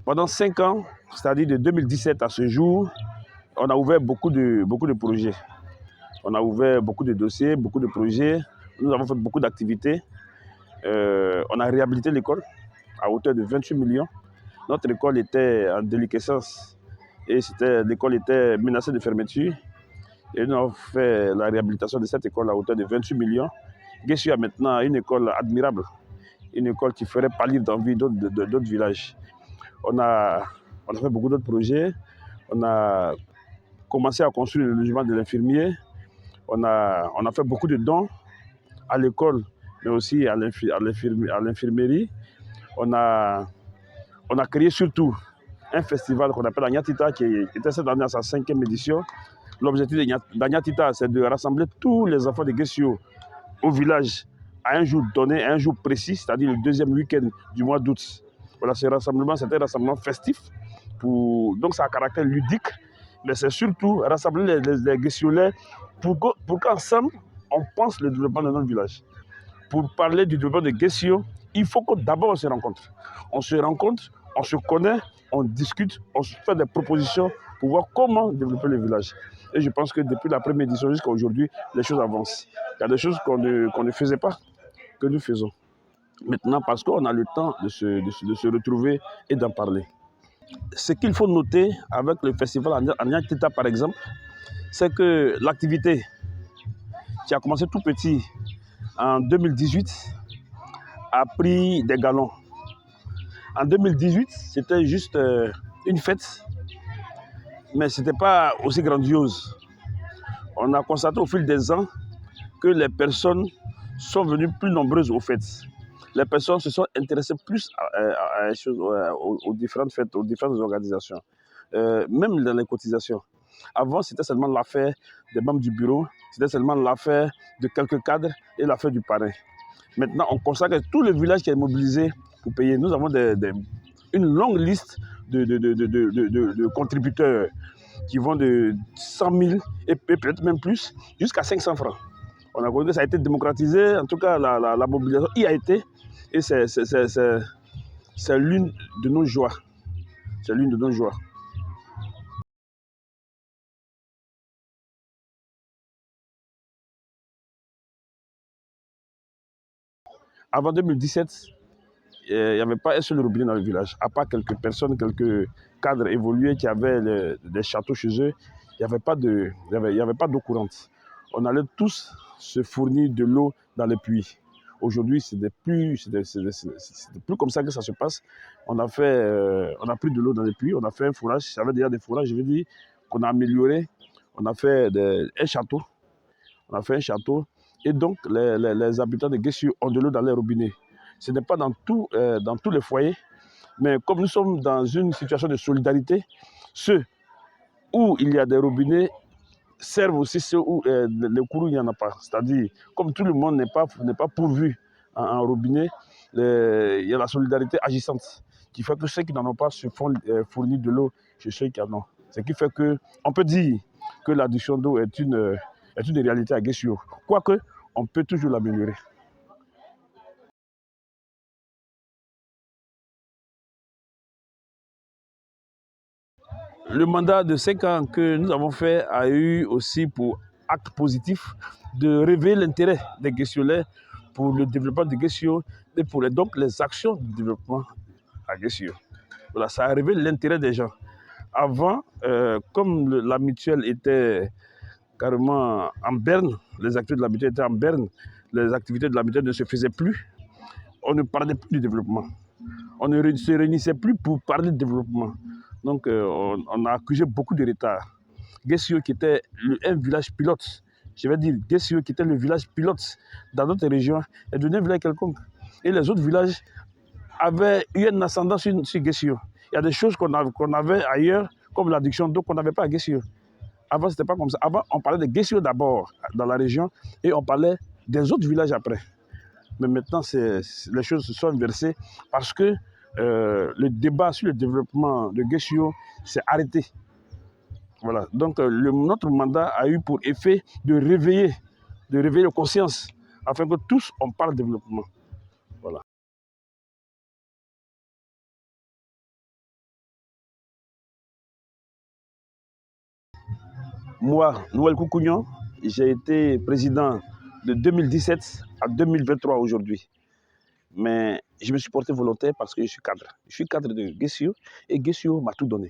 Pendant 5 ans, c'est-à-dire de 2017 à ce jour, on a ouvert beaucoup de projets. On a ouvert beaucoup de dossiers, beaucoup de projets. Nous avons fait beaucoup d'activités. On a réhabilité l'école à hauteur de 28 millions. Notre école était en déliquescence et l'école était menacée de fermeture. Et nous avons fait la réhabilitation de cette école à hauteur de 28 millions. Guessu a maintenant une école admirable, une école qui ferait pâlir d'envie d'autres villages. On a fait beaucoup d'autres projets. On a commencé à construire le logement de l'infirmier. On a fait beaucoup de dons à l'école, mais aussi à l'infirmerie. On a créé surtout un festival qu'on appelle Agnatita, qui était cette année à sa 5e édition. L'objectif d'Agnatita, c'est de rassembler tous les enfants de Guesio au village à un jour donné, à un jour précis, c'est-à-dire le 2e week-end du mois d'août. Voilà, ce rassemblement, c'était un rassemblement festif, donc ça a un caractère ludique, mais c'est surtout rassembler les Guessiolais pour qu'ensemble, on pense le développement de notre village. Pour parler du développement de Guessio, il faut que d'abord on se rencontre. On se rencontre, on se connaît, on discute, on se fait des propositions pour voir comment développer le village. Et je pense que depuis la première édition jusqu'à aujourd'hui, les choses avancent. Il y a des choses qu'on ne faisait pas, que nous faisons. Maintenant, parce qu'on a le temps de se retrouver et d'en parler. Ce qu'il faut noter avec le festival Agnatita, par exemple, c'est que l'activité qui a commencé tout petit en 2018 a pris des galons. En 2018, c'était juste une fête, mais ce n'était pas aussi grandiose. On a constaté au fil des ans que les personnes sont venues plus nombreuses aux fêtes. Les personnes se sont intéressées plus aux différentes fêtes, aux différentes organisations, même dans les cotisations. Avant, c'était seulement l'affaire des membres du bureau, c'était seulement l'affaire de quelques cadres et l'affaire du parrain. Maintenant, on constate que tout le village qui est mobilisé pour payer, nous avons une longue liste de contributeurs qui vont de 100 000 et peut-être même plus jusqu'à 500 francs. On a connu que ça a été démocratisé, en tout cas la mobilisation y a été, et c'est l'une de nos joies. C'est l'une de nos joies. Avant 2017, il n'y avait pas un seul robinet dans le village, à part quelques personnes, quelques cadres évolués qui avaient des châteaux chez eux. Il n'y avait pas d'eau courante. On allait tous se fournir de l'eau dans les puits. Aujourd'hui, ce n'est plus comme ça que ça se passe. On a pris de l'eau dans les puits, on a fait un fourrage. Ça avait déjà des fourrages, je veux dire, qu'on a amélioré. On a fait un château. On a fait un château. Et donc, les habitants de Guessu ont de l'eau dans les robinets. Ce n'est pas dans tous les foyers, mais comme nous sommes dans une situation de solidarité, ceux où il y a des robinets servent aussi ceux où le courant il n'y en a pas. C'est-à-dire, comme tout le monde n'est pas pourvu en robinet, il y a la solidarité agissante qui fait que ceux qui n'en ont pas se font fournir de l'eau chez ceux qui en ont. Ce qui fait qu'on peut dire que l'adduction d'eau est une réalité à Guessu. Quoique, on peut toujours l'améliorer. Le mandat de 5 ans que nous avons fait a eu aussi pour acte positif de révéler l'intérêt des Guessiolais pour le développement de Guessio et pour donc les actions de développement à Guessio. Voilà, ça a révélé l'intérêt des gens. Avant, comme la mutuelle était carrément en berne, les activités de la mutuelle étaient en berne, les activités de la mutuelle ne se faisaient plus, on ne parlait plus du développement. On ne se réunissait plus pour parler de développement. Donc, on a accusé beaucoup de retard. Guessio, qui était un village pilote, je vais dire Guessio, qui était le village pilote dans notre région, est devenu un village quelconque. Et les autres villages avaient eu un ascendant sur Guessio. Il y a des choses qu'on avait ailleurs, comme l'adduction d'eau, qu'on n'avait pas à Guessio. Avant, ce n'était pas comme ça. Avant, on parlait de Guessio d'abord dans la région et on parlait des autres villages après. Mais maintenant, les choses se sont inversées parce que le débat sur le développement de Guessio s'est arrêté. Voilà. Donc, notre mandat a eu pour effet de réveiller la conscience afin que tous, on parle de développement. Voilà. Moi, Noël Koukounian, j'ai été président de 2017 à 2023 aujourd'hui. Mais je me suis porté volontaire parce que je suis cadre. Je suis cadre de Guessio et Guessio m'a tout donné.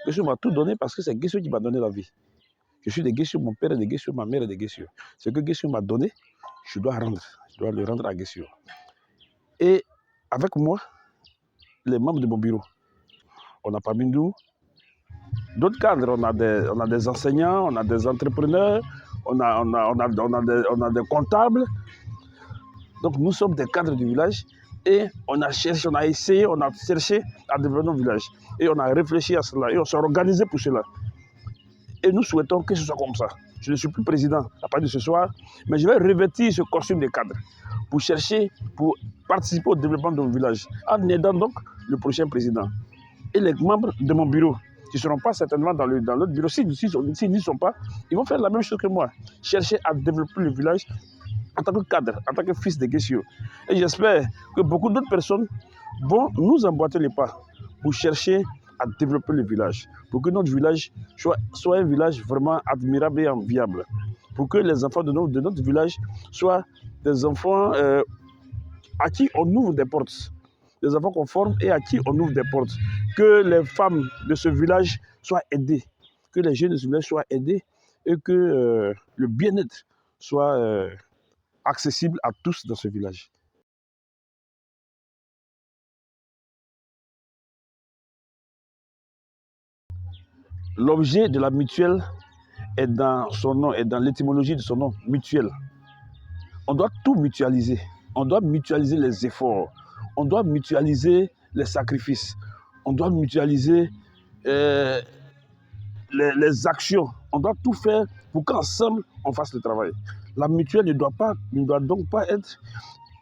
Guessio m'a tout donné parce que c'est Guessio qui m'a donné la vie. Je suis de Guessio, mon père est de Guessio, ma mère est de Guessio. Ce que Guessio m'a donné, je dois rendre. Je dois le rendre à Guessio. Et avec moi, les membres de mon bureau, on a parmi nous d'autres cadres, on a des enseignants, on a des entrepreneurs, on a des comptables. Donc nous sommes des cadres du village et on a cherché, on a essayé, on a cherché à développer notre village. Et on a réfléchi à cela et on s'est organisé pour cela. Et nous souhaitons que ce soit comme ça. Je ne suis plus président à partir de ce soir, mais je vais revêtir ce costume de cadre pour chercher, pour participer au développement de mon village, en aidant donc le prochain président. Et les membres de mon bureau, qui ne seront pas certainement dans notre bureau, s'ils n'y sont pas, ils vont faire la même chose que moi, chercher à développer le village en tant que cadre, en tant que fils de Guessio. Et j'espère que beaucoup d'autres personnes vont nous emboîter les pas pour chercher à développer le village, pour que notre village soit un village vraiment admirable et enviable, pour que les enfants de notre village soient des enfants à qui on ouvre des portes, des enfants qu'on forme et à qui on ouvre des portes, que les femmes de ce village soient aidées, que les jeunes de ce village soient aidés et que le bien-être soit accessible à tous dans ce village. L'objet de la mutuelle est dans son nom, est dans l'étymologie de son nom, mutuelle. On doit tout mutualiser. On doit mutualiser les efforts. On doit mutualiser les sacrifices. On doit mutualiser les actions. On doit tout faire pour qu'ensemble, on fasse le travail. La mutuelle ne doit donc pas être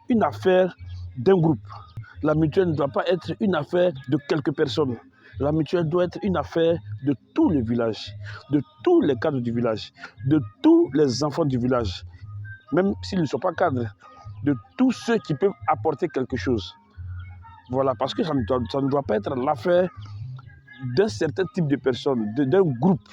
une affaire d'un groupe. La mutuelle ne doit pas être une affaire de quelques personnes. La mutuelle doit être une affaire de tout le village, de tous les cadres du village, de tous les enfants du village, même s'ils ne sont pas cadres, de tous ceux qui peuvent apporter quelque chose. Voilà, parce que ça ne doit pas être l'affaire d'un certain type de personnes, d'un groupe.